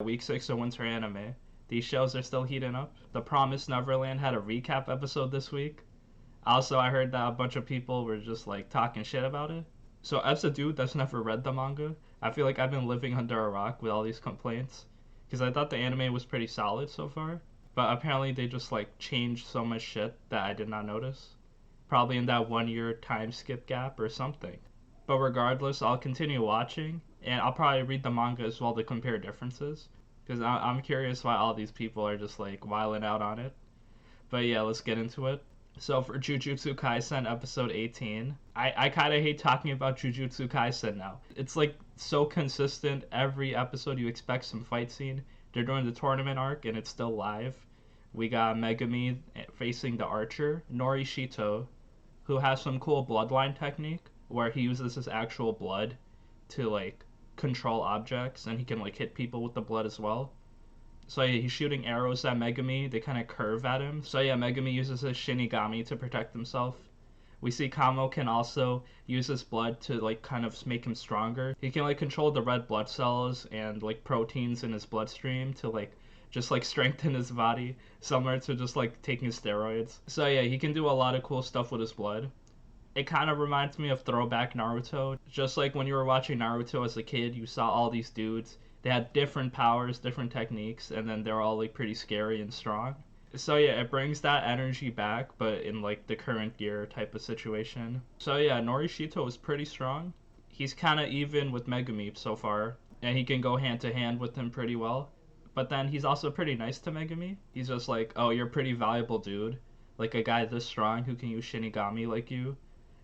Week 6 of Winter Anime. These shows are still heating up. The Promised Neverland had a recap episode this week. Also, I heard that a bunch of people were just like talking shit about it. So, as a dude that's never read the manga, I feel like I've been living under a rock with all these complaints. Because I thought the anime was pretty solid so far. But apparently, they just like changed so much shit that I did not notice. Probably in that 1 year time skip gap or something. But regardless, I'll continue watching, and I'll probably read the manga as well to compare differences. Because I'm curious why all these people are just like wiling out on it. But yeah, let's get into it. So for Jujutsu Kaisen episode 18, I kind of hate talking about Jujutsu Kaisen now. It's like so consistent. Every episode you expect some fight scene. They're doing the tournament arc and it's still live. We got Megumi facing the archer, Norishito, who has some cool bloodline technique where he uses his actual blood to like control objects and he can like hit people with the blood as well. So yeah, he's shooting arrows at Megumi. They kind of curve at him. So yeah, Megumi uses his Shinigami to protect himself. We see Kamo can also use his blood to like kind of make him stronger. He can like control the red blood cells and like proteins in his bloodstream to like just like strengthen his body, similar to just like taking steroids. So yeah, he can do a lot of cool stuff with his blood. It kind of reminds me of throwback Naruto. Just like when you were watching Naruto as a kid, you saw all these dudes. They had different powers, different techniques, and then they're all like pretty scary and strong. So yeah, it brings that energy back, but in like the current year type of situation. So yeah, Norishito is pretty strong. He's kind of even with Megumi so far, and he can go hand to hand with him pretty well. But then he's also pretty nice to Megumi. He's just like, oh, you're a pretty valuable dude. Like a guy this strong who can use Shinigami like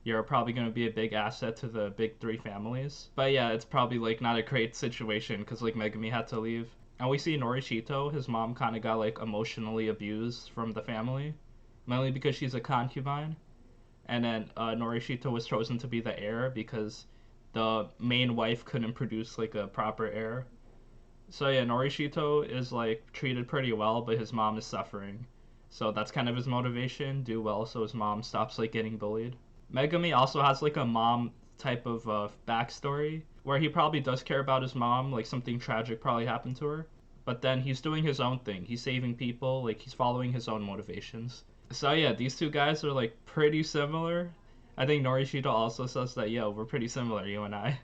you're probably going to be a big asset to the big three families. But yeah, it's probably like not a great situation because like Megumi had to leave. And we see Norishito, his mom kind of got like emotionally abused from the family, mainly because she's a concubine. And then Norishito was chosen to be the heir because the main wife couldn't produce like a proper heir. So yeah, Norishito is like treated pretty well, but his mom is suffering. So that's kind of his motivation, do well so his mom stops like getting bullied. Megumi also has like a mom type of backstory where he probably does care about his mom, like something tragic probably happened to her. But then he's doing his own thing. He's saving people, like he's following his own motivations. So yeah, these two guys are like pretty similar. I think Norishito also says that, yo, we're pretty similar, you and I.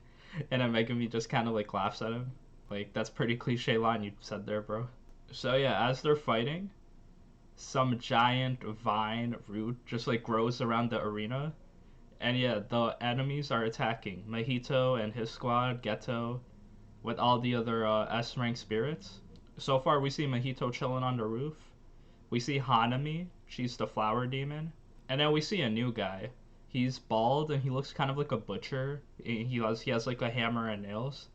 And then Megumi just kind of like laughs at him. Like, that's pretty cliche line you said there, bro. So yeah, as they're fighting, some giant vine root just like grows around the arena. And yeah, the enemies are attacking Mahito and his squad, Geto, with all the other S rank spirits. So far, we see Mahito chilling on the roof. We see Hanami, she's the flower demon. And then we see a new guy. He's bald and he looks kind of like a butcher. He has like a hammer and nails.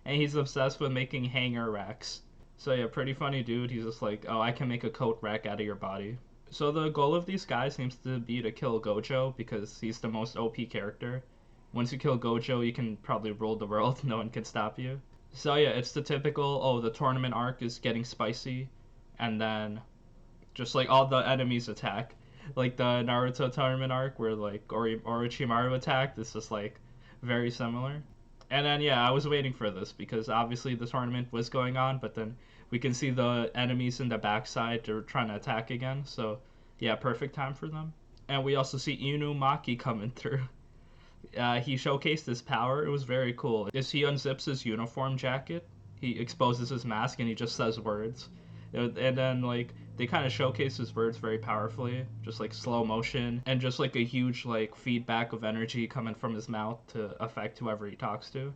And he's obsessed with making hanger racks. So yeah, pretty funny dude. He's just like, oh, I can make a coat rack out of your body. So the goal of these guys seems to be to kill Gojo because he's the most OP character. Once you kill Gojo, you can probably rule the world. No one can stop you. So yeah, it's the typical, oh, the tournament arc is getting spicy. And then just like all the enemies attack. Like the Naruto tournament arc where like Orochimaru attacked. It's just like very similar. And then yeah, I was waiting for this because obviously the tournament was going on, but then we can see the enemies in the backside. They're trying to attack again. So yeah, perfect time for them. And we also see Inumaki coming through. He showcased his power. It was very cool. As he unzips his uniform jacket, he exposes his mask and he just says words. And then like they kind of showcase his words very powerfully, just like slow motion and just like a huge like feedback of energy coming from his mouth to affect whoever he talks to.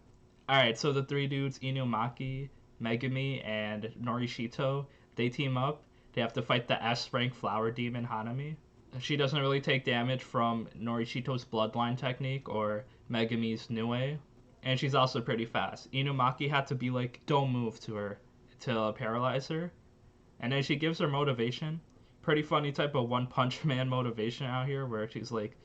All right, so the three dudes, Inumaki, Megumi, and Norishito, they team up. They have to fight the S rank flower demon Hanami. She doesn't really take damage from Norishito's bloodline technique or Megumi's Nue, and she's also pretty fast. Inumaki had to be like, don't move to her to paralyze her. And then she gives her motivation. Pretty funny type of One Punch Man motivation out here where she's like,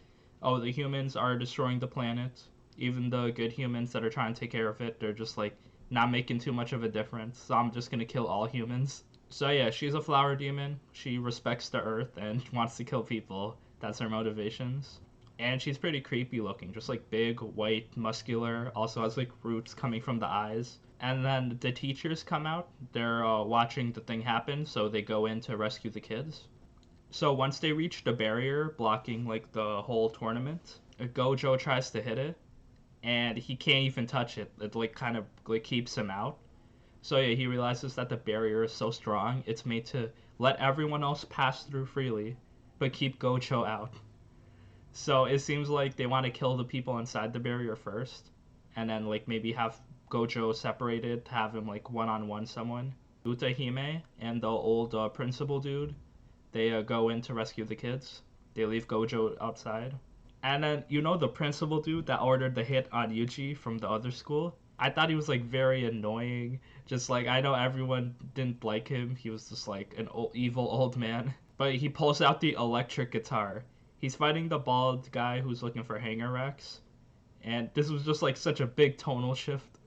oh, the humans are destroying the planet. Even the good humans that are trying to take care of it, they're just like not making too much of a difference. So I'm just gonna kill all humans. So yeah, she's a flower demon. She respects the earth and wants to kill people. That's her motivations. And she's pretty creepy looking, just like big, white, muscular. Also has like roots coming from the eyes. And then the teachers come out. They're watching the thing happen, so they go in to rescue the kids. So once they reach the barrier blocking like the whole tournament, Gojo tries to hit it, and he can't even touch it. It like kind of like keeps him out. So yeah, he realizes that the barrier is so strong, it's made to let everyone else pass through freely, but keep Gojo out. So it seems like they want to kill the people inside the barrier first, and then like maybe have Gojo separated to have him like one-on-one someone. Utahime and the old principal dude, they go in to rescue the kids. They leave Gojo outside. And then, you know, the principal dude that ordered the hit on Yuji from the other school? I thought he was like very annoying. Just like, I know everyone didn't like him. He was just like an evil old man. But he pulls out the electric guitar. He's fighting the bald guy who's looking for hanger racks. And this was just like such a big tonal shift.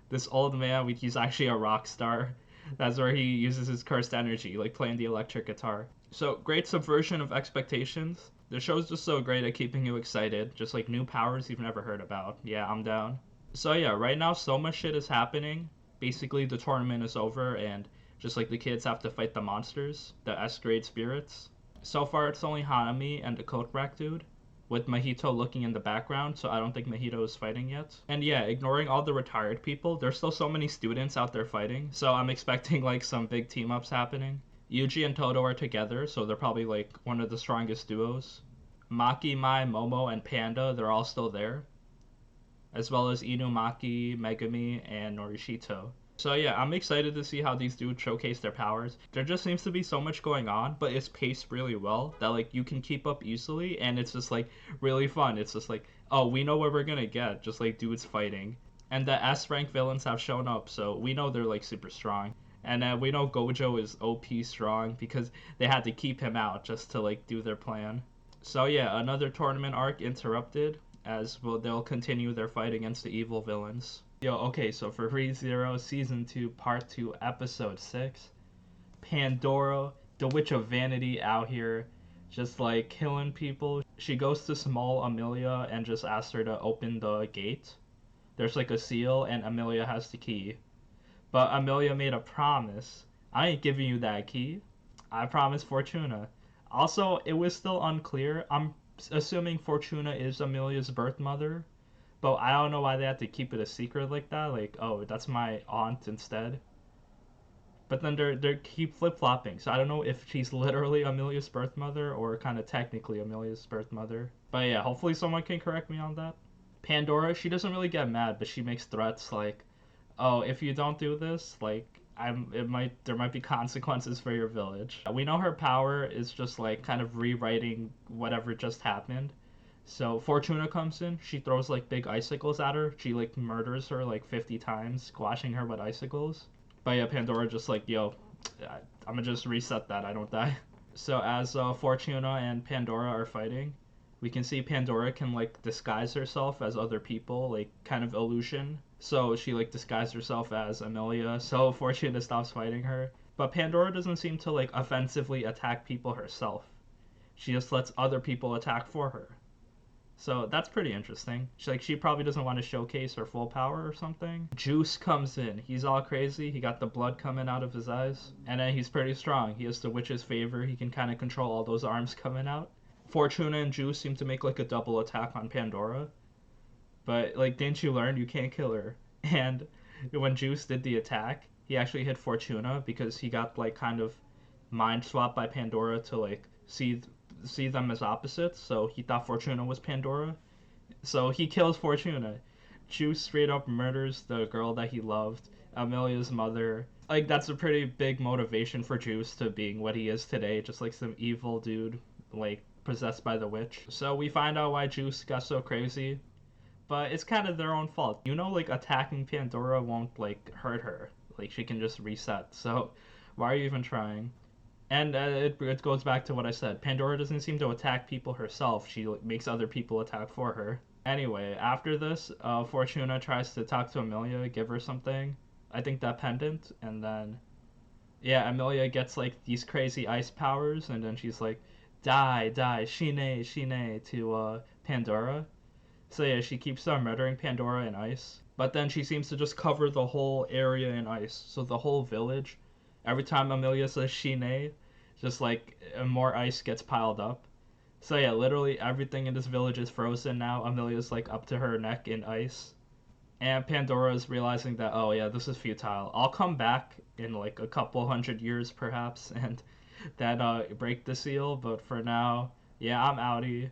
This old man, he's actually a rock star. That's where he uses his cursed energy, like playing the electric guitar. So, great subversion of expectations. The show's just so great at keeping you excited, just like new powers you've never heard about. Yeah, I'm down. So yeah, right now so much shit is happening. Basically, the tournament is over, and just like the kids have to fight the monsters, the S-grade spirits. So far, it's only Hanami and the coat rack dude, with Mahito looking in the background, so I don't think Mahito is fighting yet. And yeah, ignoring all the retired people, there's still so many students out there fighting, so I'm expecting like some big team-ups happening. Yuji and Todo are together, so they're probably like one of the strongest duos. Maki, Mai, Momo, and Panda, they're all still there. As well as Inumaki, Megami, and Norishito. So yeah, I'm excited to see how these dudes showcase their powers. There just seems to be so much going on, but it's paced really well that like you can keep up easily, and it's just like really fun. It's just like, oh, we know what we're gonna get, just like dudes fighting. And the S rank villains have shown up, so we know they're like super strong. And we know Gojo is OP strong because they had to keep him out just to like do their plan. So yeah, another tournament arc interrupted as well they'll continue their fight against the evil villains. Yo, okay, so for Re:Zero Season 2 Part 2 Episode 6, Pandora, the Witch of Vanity out here just like killing people. She goes to small Amelia and just asks her to open the gate. There's like a seal and Amelia has the key. But Amelia made a promise. I ain't giving you that key. I promised Fortuna. Also, it was still unclear. I'm assuming Fortuna is Amelia's birth mother, but I don't know why they had to keep it a secret like that. Like, oh, that's my aunt instead. But then they keep flip flopping, so I don't know if she's literally Amelia's birth mother or kind of technically Amelia's birth mother. But yeah, hopefully someone can correct me on that. Pandora, she doesn't really get mad, but she makes threats like, oh, if you don't do this, like there might be consequences for your village. We know her power is just like kind of rewriting whatever just happened. So Fortuna comes in, she throws like big icicles at her. She like murders her like 50 times, squashing her with icicles. But yeah, Pandora just like, yo, I'm gonna just reset that, I don't die. So as Fortuna and Pandora are fighting, we can see Pandora can like disguise herself as other people, like kind of illusion. So she like disguised herself as Amelia, so Fortuna stops fighting her. But Pandora doesn't seem to like offensively attack people herself. She just lets other people attack for her. So that's pretty interesting. She probably doesn't want to showcase her full power or something. Juice comes in. He's all crazy. He got the blood coming out of his eyes. And then he's pretty strong. He has the witch's favor. He can kind of control all those arms coming out. Fortuna and Juice seem to make like a double attack on Pandora. But like, didn't you learn you can't kill her? And when Juice did the attack, he actually hit Fortuna because he got like kind of mind swapped by Pandora to like see them as opposites. So he thought Fortuna was Pandora. So he kills Fortuna. Juice straight up murders the girl that he loved, Amelia's mother. Like, that's a pretty big motivation for Juice to being what he is today, just like some evil dude, like possessed by the witch. So we find out why Juice got so crazy. But it's kind of their own fault. You know, like, attacking Pandora won't, like, hurt her. Like, she can just reset. So, why are you even trying? And it goes back to what I said. Pandora doesn't seem to attack people herself. She like, makes other people attack for her. Anyway, after this, Fortuna tries to talk to Amelia, give her something. I think that pendant. And then, yeah, Amelia gets, like, these crazy ice powers. And then she's like, die, die, shine, shine, to Pandora. So yeah, she keeps on murdering Pandora in ice. But then she seems to just cover the whole area in ice. So the whole village, every time Amelia says Shine, just like more ice gets piled up. So yeah, literally everything in this village is frozen now. Amelia's like up to her neck in ice. And Pandora is realizing that, oh yeah, this is futile. I'll come back in like a couple hundred years perhaps and that break the seal, but for now, yeah, I'm outie.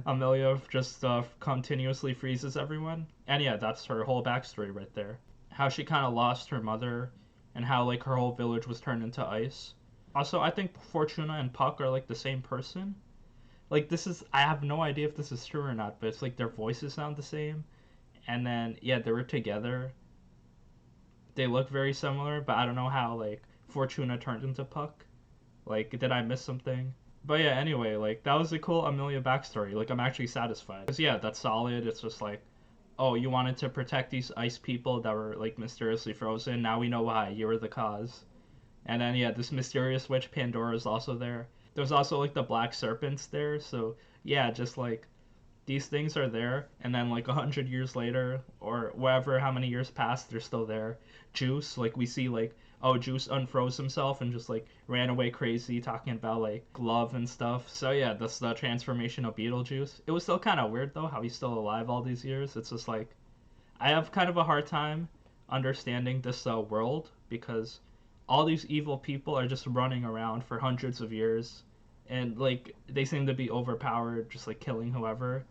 Amelia just continuously freezes everyone. And yeah, that's her whole backstory right there. How she kind of lost her mother and how like her whole village was turned into ice. Also, I think Fortuna and Puck are like the same person. Like this is I have no idea if this is true or not, but it's like their voices sound the same. And then yeah, they were together. They look very similar, but I don't know how like Fortuna turned into Puck. Like did I miss something? But yeah, anyway, like that was a cool Amelia backstory. Like I'm actually satisfied. Cause yeah, that's solid. It's just like, oh, you wanted to protect these ice people that were like mysteriously frozen. Now we know why. You were the cause. And then yeah, this mysterious witch Pandora is also there. There's also like the black serpents there. So yeah, just like these things are there, and then like 100 years later, or whatever, how many years passed, they're still there. Juice, like we see like, oh, Juice unfroze himself and just like ran away crazy, talking about like love and stuff. So yeah, that's the transformation of Beetlejuice. It was still kind of weird though how he's still alive all these years. It's just like I have kind of a hard time understanding this world because all these evil people are just running around for hundreds of years and like they seem to be overpowered, just like killing whoever.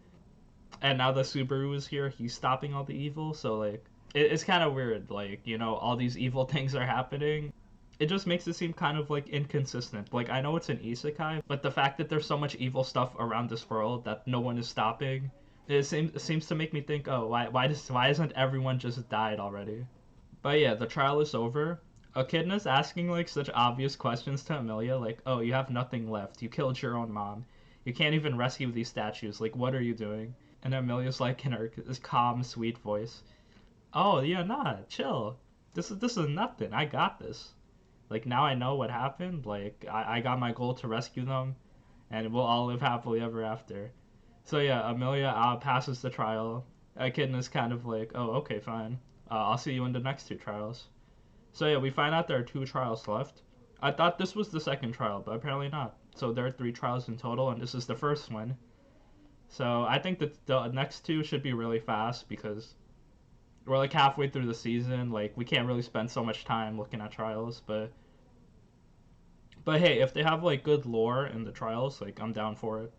And now that Subaru is here, he's stopping all the evil. So like, it's kind of weird. Like all these evil things are happening. It just makes it seem kind of like inconsistent. Like I know it's an isekai, but the fact that there's so much evil stuff around this world that no one is stopping, it seems to make me think, oh, why isn't everyone just died already? But yeah, the trial is over. Echidna's asking like such obvious questions to Amelia, like, oh, you have nothing left. You killed your own mom. You can't even rescue these statues. Like, what are you doing? And Amelia's like in her this calm, sweet voice, "Oh yeah, nah, chill. This is nothing. I got this. Like now I know what happened. Like I got my goal to rescue them, and we'll all live happily ever after." So yeah, Amelia passes the trial. Echidna's kind of like, "Oh okay, fine. I'll see you in the next two trials." So yeah, we find out there are two trials left. I thought this was the second trial, but apparently not. So there are three trials in total, and this is the first one. So I think that the next two should be really fast because we're like halfway through the season. Like we can't really spend so much time looking at trials, but hey, if they have like good lore in the trials, like I'm down for it.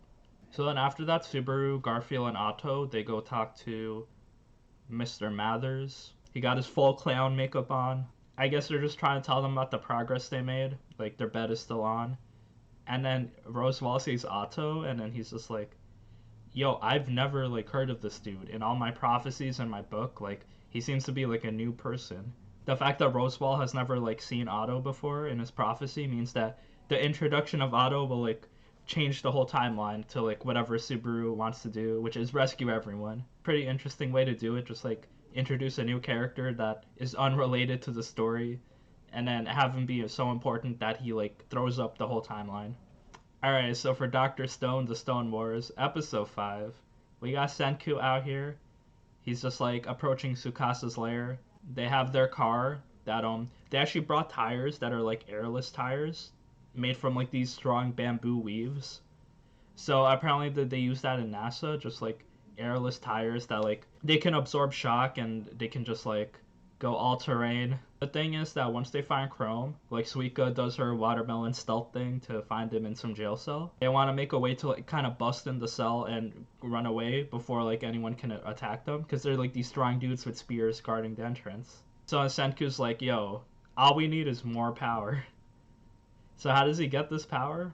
So then after that, Subaru, Garfield, and Otto they go talk to Mr. Mathers. He got his full clown makeup on. I guess they're just trying to tell them about the progress they made. Like their bed is still on. And then Rosewall sees Otto, and then he's just like, yo, I've never like heard of this dude. In all my prophecies in my book, like he seems to be like a new person. The fact that Rosewall has never like seen Otto before in his prophecy means that the introduction of Otto will like change the whole timeline to like whatever Subaru wants to do, which is rescue everyone. Pretty interesting way to do it, just like introduce a new character that is unrelated to the story and then have him be so important that he like throws up the whole timeline. Alright, so for Dr. Stone, The Stone Wars, episode 5, we got Senku out here. He's just like approaching Tsukasa's lair. They have their car that they actually brought tires that are like airless tires made from like these strong bamboo weaves. So apparently they use that in NASA, just like airless tires that like they can absorb shock and they can just like go all terrain. The thing is that once they find Chrome, like Suika does her watermelon stealth thing to find him in some jail cell. They want to make a way to like kind of bust in the cell and run away before like anyone can attack them because they're like these strong dudes with spears guarding the entrance. So Senku's like, yo, all we need is more power. So how does he get this power?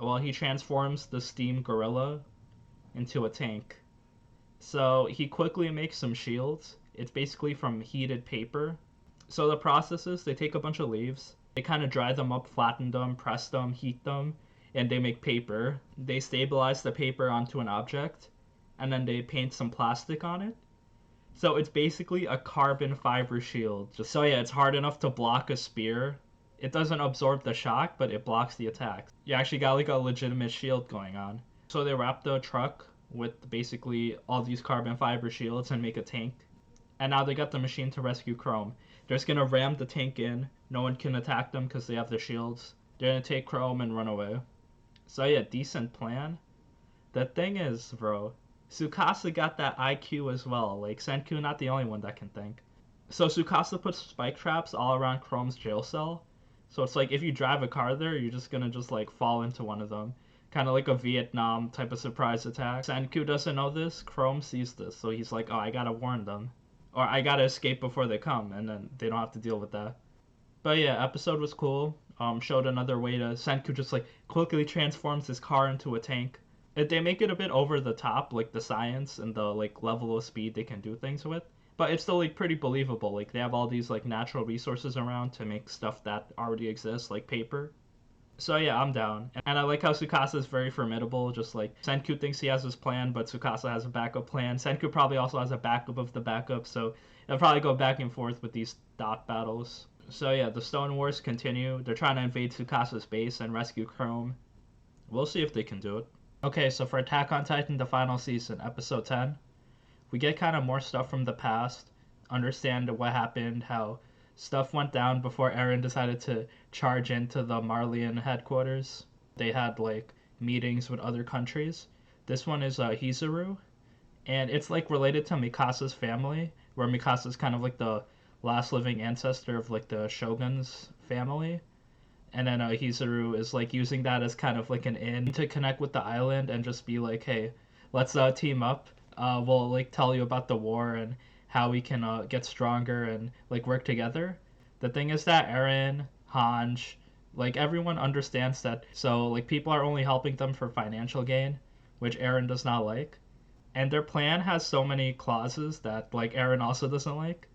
Well, he transforms the steam gorilla into a tank. So he quickly makes some shields. It's basically from heated paper. So the process is they take a bunch of leaves, they kind of dry them up, flatten them, press them, heat them, and they make paper. They stabilize the paper onto an object, and then they paint some plastic on it. So it's basically a carbon fiber shield. So yeah, it's hard enough to block a spear. It doesn't absorb the shock, but it blocks the attack. You actually got like a legitimate shield going on. So they wrap the truck with basically all these carbon fiber shields and make a tank. and now they got the machine to rescue Chrome. They're just gonna ram the tank in. No one can attack them because they have the shields. They're gonna take Chrome and run away. So yeah, decent plan. The thing is, bro, Tsukasa got that IQ as well. Like, Senku not the only one that can think. So Tsukasa puts spike traps all around Chrome's jail cell. So it's like if you drive a car there, you're just gonna just like fall into one of them. Kind of like a Vietnam type of surprise attack. Senku doesn't know this. Chrome sees this, so he's like, oh, I gotta warn them. Or I gotta escape before they come, and then they don't have to deal with that. But yeah, episode was cool. Showed another way to Senku just like quickly transforms his car into a tank. They make it a bit over the top, like the science and the like level of speed they can do things with. But it's still like pretty believable. Like they have all these like natural resources around to make stuff that already exists, like paper. So yeah, I'm down. And I like how Tsukasa is very formidable. Just like Senku thinks he has his plan, but Tsukasa has a backup plan. Senku probably also has a backup of the backup, so they'll probably go back and forth with these dot battles. So yeah, the Stone Wars continue. They're trying to invade Tsukasa's base and rescue Chrome. We'll see if they can do it. Okay, so for Attack on Titan, the final season, episode 10, we get kind of more stuff from the past, understand what happened, how stuff went down before Eren decided to charge into the Marleyan headquarters. They had like meetings with other countries. This one is Hizuru, and it's like related to Mikasa's family, where Mikasa's kind of like the last living ancestor of like the Shogun's family. And then Hizuru is like using that as kind of like an in to connect with the island and just be like, hey, let's team up. We'll like tell you about the war and how we can get stronger and like work together. The thing is that Eren, Hanj, like everyone understands that. So like people are only helping them for financial gain, which Eren does not like. And their plan has so many clauses that like Eren also doesn't like.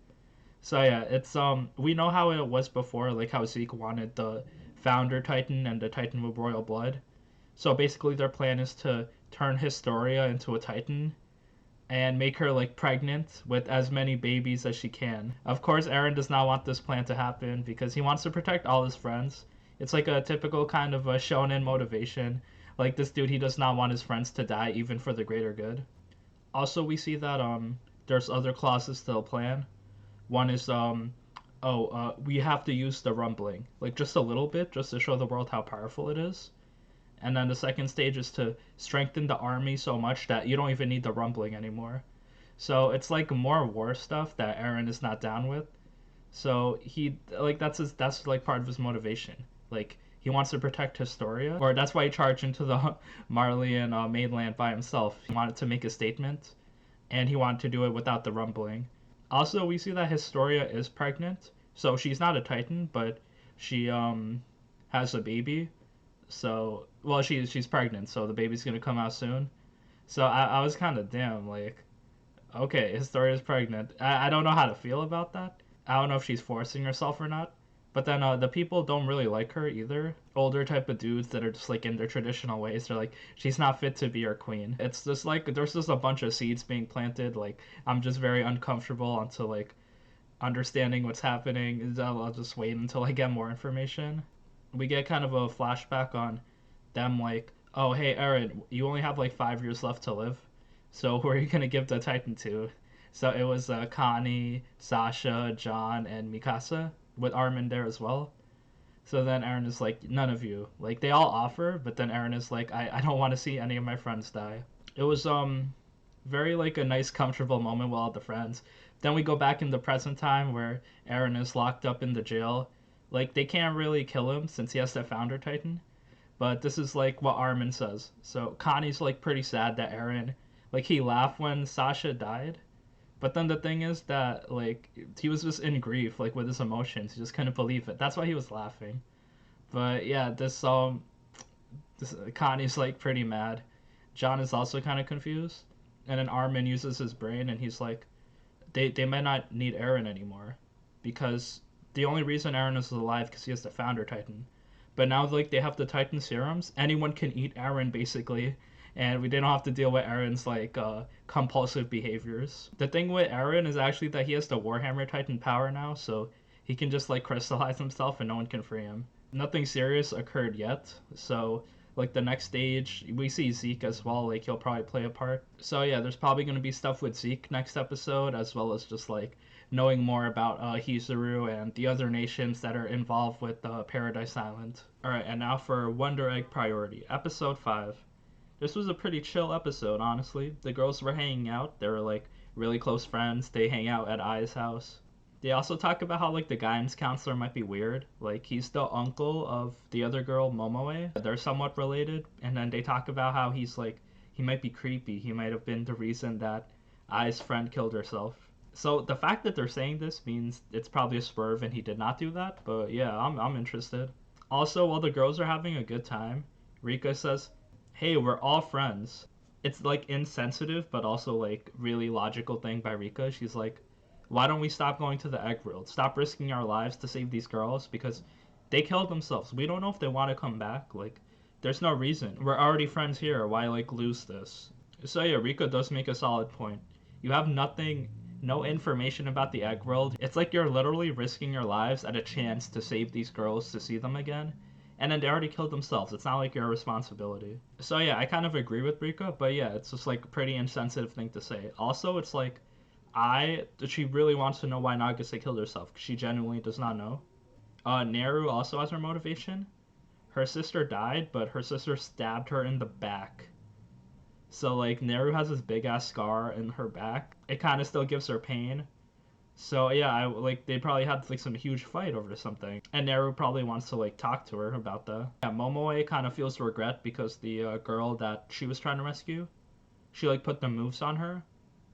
So yeah, it's we know how it was before, like how Zeke wanted the Founder Titan and the Titan with royal blood. So basically their plan is to turn Historia into a Titan and make her like pregnant with as many babies as she can. Of course, Eren does not want this plan to happen because he wants to protect all his friends. It's like a typical kind of a shonen motivation. Like this dude, he does not want his friends to die even for the greater good. Also, we see that there's other clauses to the plan. One is we have to use the rumbling, like just a little bit, just to show the world how powerful it is. And then the second stage is to strengthen the army so much that you don't even need the rumbling anymore. So it's like more war stuff that Eren is not down with. So he like that's like part of his motivation. Like he wants to protect Historia, or that's why he charged into the Marleyan mainland by himself. He wanted to make a statement, and he wanted to do it without the rumbling. Also, we see that Historia is pregnant, so she's not a Titan, but she has a baby. So, well, she's pregnant, so the baby's gonna come out soon. So I was kind of damn, like, okay, Historia's pregnant. I don't know how to feel about that. I don't know if she's forcing herself or not. But then the people don't really like her either. Older type of dudes that are just like in their traditional ways. They're like, she's not fit to be our queen. It's just like there's just a bunch of seeds being planted. Like I'm just very uncomfortable until like understanding what's happening. I'll just wait until I get more information. We get kind of a flashback on them like, oh hey Eren, you only have like 5 years left to live. So who are you gonna give the Titan to? So it was Connie, Sasha, John, and Mikasa, with Armin there as well. So then Eren is like, none of you. Like they all offer, but then Eren is like, I don't want to see any of my friends die. It was very like a nice comfortable moment with all the friends. Then we go back in the present time where Eren is locked up in the jail. Like they can't really kill him since he has that Founder Titan. But this is like what Armin says. So Connie's like pretty sad that Eren, like he laughed when Sasha died. But then the thing is that like he was just in grief, like with his emotions. He just couldn't believe it. That's why he was laughing. But yeah, this Connie's like pretty mad. John is also kind of confused. And then Armin uses his brain and he's like, they might not need Eren anymore, because the only reason Eren is alive because he has the Founder Titan. But now like they have the Titan serums, anyone can eat Eren basically. And we didn't have to deal with Eren's like compulsive behaviors. The thing with Eren is actually that he has the Warhammer Titan power now, so he can just like crystallize himself and no one can free him. Nothing serious occurred yet, so Like the next stage, we see Zeke as well. Like he'll probably play a part. So yeah, there's probably gonna be stuff with Zeke next episode, as well as just like knowing more about Hizuru and the other nations that are involved with Paradise Island. All right, and now for Wonder Egg Priority, episode 5. This was a pretty chill episode, honestly. The girls were hanging out. They were like really close friends. They hang out at Ai's house. They also talk about how like the guidance counselor might be weird. Like he's the uncle of the other girl, Momoe. They're somewhat related. And then they talk about how he's like he might be creepy. He might have been the reason that Ai's friend killed herself. So the fact that they're saying this means it's probably a swerve and he did not do that. But yeah, I'm interested. Also, while the girls are having a good time, Rika says, "Hey, we're all friends." It's like insensitive, but also like really logical thing by Rika. She's like, why don't we stop going to the egg world? Stop risking our lives to save these girls because they killed themselves. We don't know if they want to come back. Like, there's no reason. We're already friends here. Why like lose this? So yeah, Rika does make a solid point. You have nothing, no information about the egg world. It's like you're literally risking your lives at a chance to save these girls to see them again. And then they already killed themselves. It's not like your responsibility. So yeah, I kind of agree with Rika, but yeah, it's just like a pretty insensitive thing to say. Also, it's like she really wants to know why Nagase killed herself because she genuinely does not know. Neru also has her motivation. Her sister died, but her sister stabbed her in the back. So like Neru has this big ass scar in her back. It kind of still gives her pain. So yeah, like they probably had like some huge fight over something, and Neru probably wants to like talk to her about that. Yeah, Momoe kind of feels regret because the girl that she was trying to rescue, she like put the moves on her,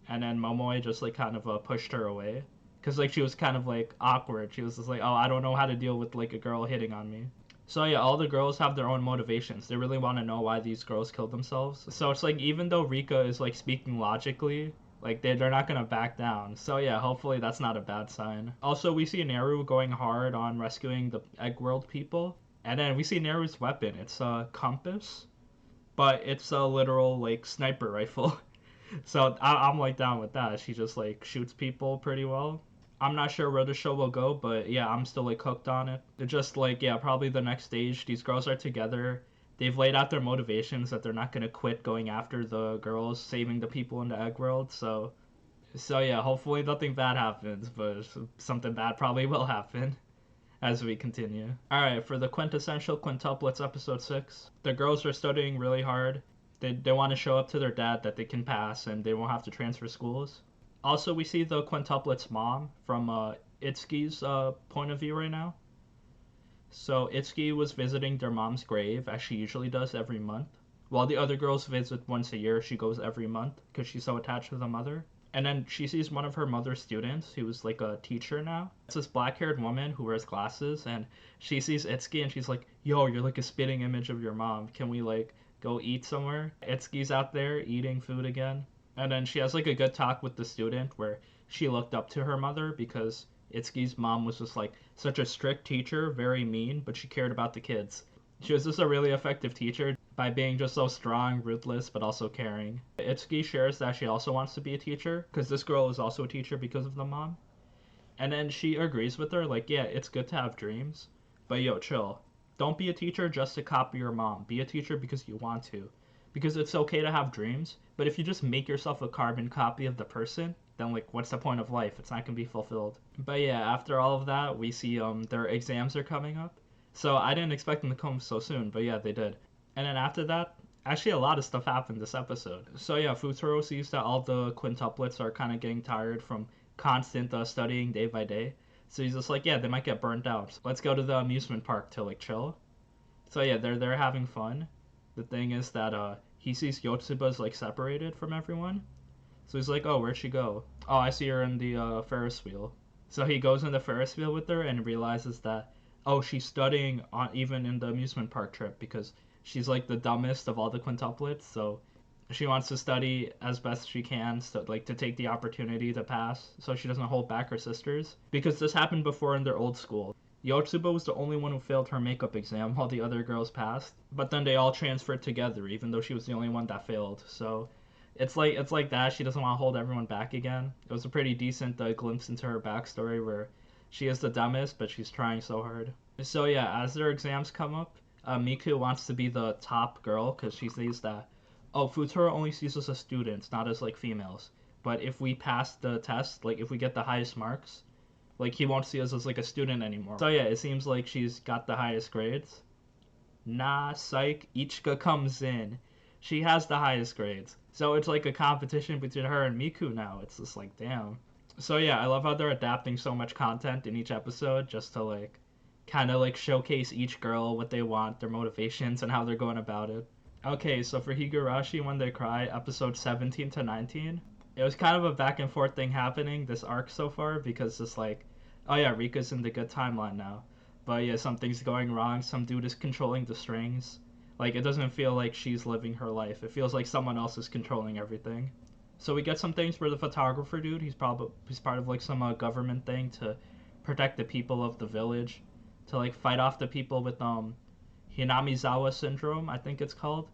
and then Momoe just like kind of pushed her away because like she was kind of like awkward. She was just like, oh, I don't know how to deal with like a girl hitting on me. So yeah, all the girls have their own motivations. They really want to know why these girls killed themselves. So it's like even though Rika is like speaking logically, like they're not gonna back down. So yeah, hopefully that's not a bad sign. Also, we see Neru going hard on rescuing the Egg World people, and then we see Neru's weapon. It's a compass, but it's a literal like sniper rifle. So I'm like down with that. She just like shoots people pretty well. I'm not sure where the show will go, but yeah, I'm still like hooked on it. It's just like yeah, probably the next stage. These girls are together. They've laid out their motivations that they're not gonna quit going after the girls, saving the people in the egg world. So yeah, hopefully nothing bad happens, but something bad probably will happen as we continue. All right, for the quintessential quintuplets episode 6, the girls are studying really hard. They want to show up to their dad that they can pass and they won't have to transfer schools. Also, we see the quintuplets' mom from Itsuki's point of view right now. So Itsuki was visiting their mom's grave, as she usually does every month. While the other girls visit once a year, she goes every month because she's so attached to the mother. And then she sees one of her mother's students, who's like a teacher now. It's this black-haired woman who wears glasses, and she sees Itsuki and she's like, yo, you're like a spitting image of your mom. Can we like go eat somewhere? Itsuki's out there eating food again. And then she has like a good talk with the student where she looked up to her mother because Itsuki's mom was just like such a strict teacher, very mean, but she cared about the kids. She was just a really effective teacher by being just so strong, ruthless, but also caring. Itsuki shares that she also wants to be a teacher because this girl is also a teacher because of the mom. And then she agrees with her, like, yeah, it's good to have dreams, but yo, chill. Don't be a teacher just to copy your mom. Be a teacher because you want to. Because it's okay to have dreams, but if you just make yourself a carbon copy of the person, then like what's the point of life? It's not gonna be fulfilled. But yeah, after all of that, we see their exams are coming up. So I didn't expect them to come so soon, but yeah, they did. And then after that, actually a lot of stuff happened this episode. So yeah, Futuro sees that all the quintuplets are kind of getting tired from constant studying day by day. So he's just like, yeah, they might get burnt out. So let's go to the amusement park to like chill. So yeah, they're having fun. The thing is that he sees Yotsuba's like separated from everyone. So he's like, oh, where'd she go? Oh, I see her in the Ferris wheel. So he goes in the Ferris wheel with her and realizes that, oh, she's studying on even in the amusement park trip because she's like the dumbest of all the quintuplets. So she wants to study as best she can, so like to take the opportunity to pass, so she doesn't hold back her sisters. Because this happened before in their old school. Yotsuba was the only one who failed her makeup exam while the other girls passed. But then they all transferred together, even though she was the only one that failed. So it's like that. She doesn't want to hold everyone back again. It was a pretty decent glimpse into her backstory where she is the dumbest, but she's trying so hard. So yeah, as their exams come up, Miku wants to be the top girl because she sees that, oh, Futuro only sees us as students, not as like females. But if we pass the test, like if we get the highest marks, like he won't see us as like a student anymore. So yeah, it seems like she's got the highest grades. Nah, psych. Ichika comes in. She has the highest grades. So it's like a competition between her and Miku now. It's just like, damn. So yeah, I love how they're adapting so much content in each episode just to like kind of like showcase each girl, what they want, their motivations, and how they're going about it. Okay, so for Higurashi When They Cry, episode 17 to 19, it was kind of a back and forth thing happening this arc so far because it's like, oh yeah, Rika's in the good timeline now. But yeah, something's going wrong. Some dude is controlling the strings. Like, it doesn't feel like she's living her life. It feels like someone else is controlling everything. So we get some things for the photographer dude. He's part of like some government thing to protect the people of the village, to like fight off the people with Hinamizawa syndrome, I think it's called.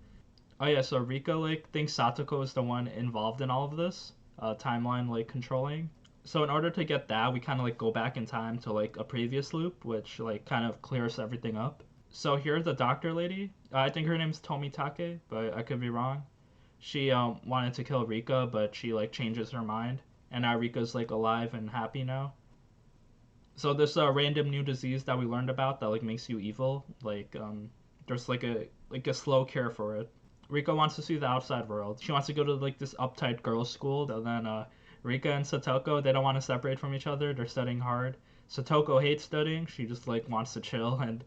Oh yeah, so Rika like thinks Satoko is the one involved in all of this, timeline like controlling. So in order to get that, we kind of like go back in time to like a previous loop, which like kind of clears everything up. So here's the doctor lady. I think her name's Tomitake, but I could be wrong. She wanted to kill Rika, but she like changes her mind, and now Rika's like alive and happy now. So this random new disease that we learned about that like makes you evil, like there's like a slow cure for it. Rika wants to see the outside world. She wants to go to like this uptight girls' school. And then Rika and Satoko, they don't want to separate from each other. They're studying hard. Satoko hates studying. She just like wants to chill and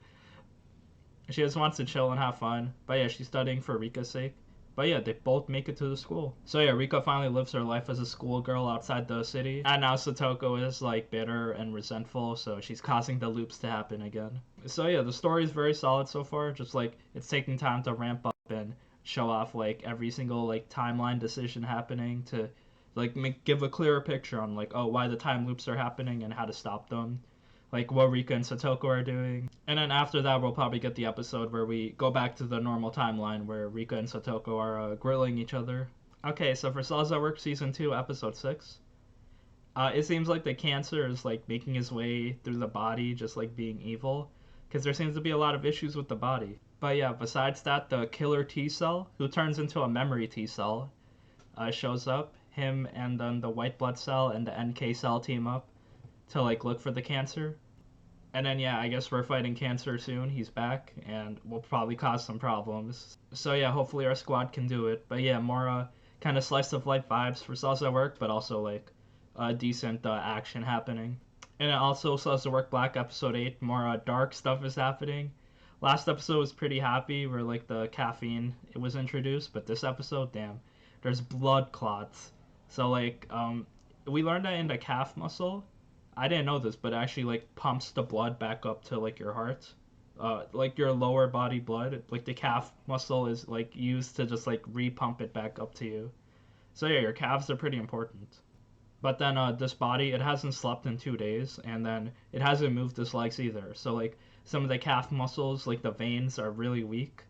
have fun. But yeah, she's studying for Rika's sake. But yeah, they both make it to the school. So yeah, Rika finally lives her life as a schoolgirl outside the city. And now Satoko is like bitter and resentful, so she's causing the loops to happen again. So yeah, the story is very solid so far. Just like it's taking time to ramp up and show off like every single like timeline decision happening to like give a clearer picture on like, oh, why the time loops are happening and how to stop them, like what Rika and Satoko are doing. And then after that, we'll probably get the episode where we go back to the normal timeline where Rika and Satoko are grilling each other. Okay, so for Cells at Work Season 2, Episode 6, it seems like the cancer is like making his way through the body, just like being evil, because there seems to be a lot of issues with the body. But yeah, besides that, the killer T cell, who turns into a memory T cell, shows up. Him and then the white blood cell and the NK cell team up to like look for the cancer. And then yeah, I guess we're fighting cancer soon. He's back and will probably cause some problems. So yeah, hopefully our squad can do it. But yeah, more kind of slice of life vibes for Cells at Work, but also like decent action happening. And it also Cells at Work Black episode 8, more dark stuff is happening. Last episode was pretty happy where like the caffeine it was introduced, but this episode, damn, there's blood clots. So like we learned that in the calf muscle. I didn't know this, but it actually like pumps the blood back up to like your heart, like your lower body blood. Like the calf muscle is like used to just like repump it back up to you. So yeah, your calves are pretty important. But then this body, it hasn't slept in 2 days, and then it hasn't moved its legs either. So like some of the calf muscles, like the veins, are really weak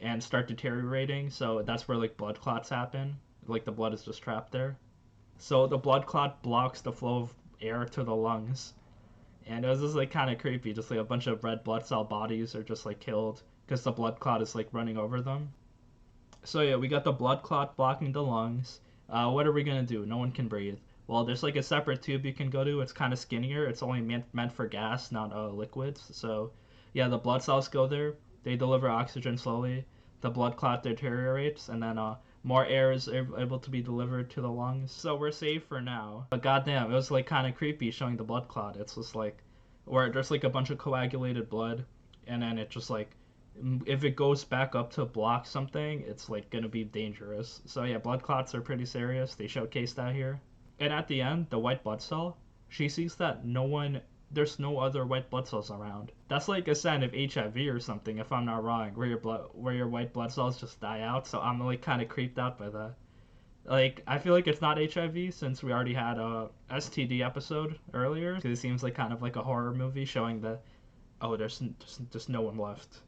and start deteriorating. So that's where like blood clots happen. Like the blood is just trapped there. So the blood clot blocks the flow of air to the lungs, and it was just like kind of creepy. Just like a bunch of red blood cell bodies are just like killed because the blood clot is like running over them. So yeah, we got the blood clot blocking the lungs. What are we gonna do? No one can breathe. Well, there's like a separate tube you can go to. It's kind of skinnier. It's only meant for gas, not liquids. So yeah, the blood cells go there. They deliver oxygen slowly. The blood clot deteriorates, and then more air is able to be delivered to the lungs. So we're safe for now. But goddamn, it was like kind of creepy showing the blood clot. It's just like where there's like a bunch of coagulated blood, and then it just like if it goes back up to block something, it's like gonna be dangerous. So yeah, blood clots are pretty serious. They showcase that here. And at the end, the white blood cell, she sees that there's no other white blood cells around. That's like a sign of HIV or something, if I'm not wrong, where your white blood cells just die out. So I'm like kind of creeped out by that. Like I feel like it's not HIV since we already had a STD episode earlier. Because it seems like kind of like a horror movie showing that, oh, there's no one left.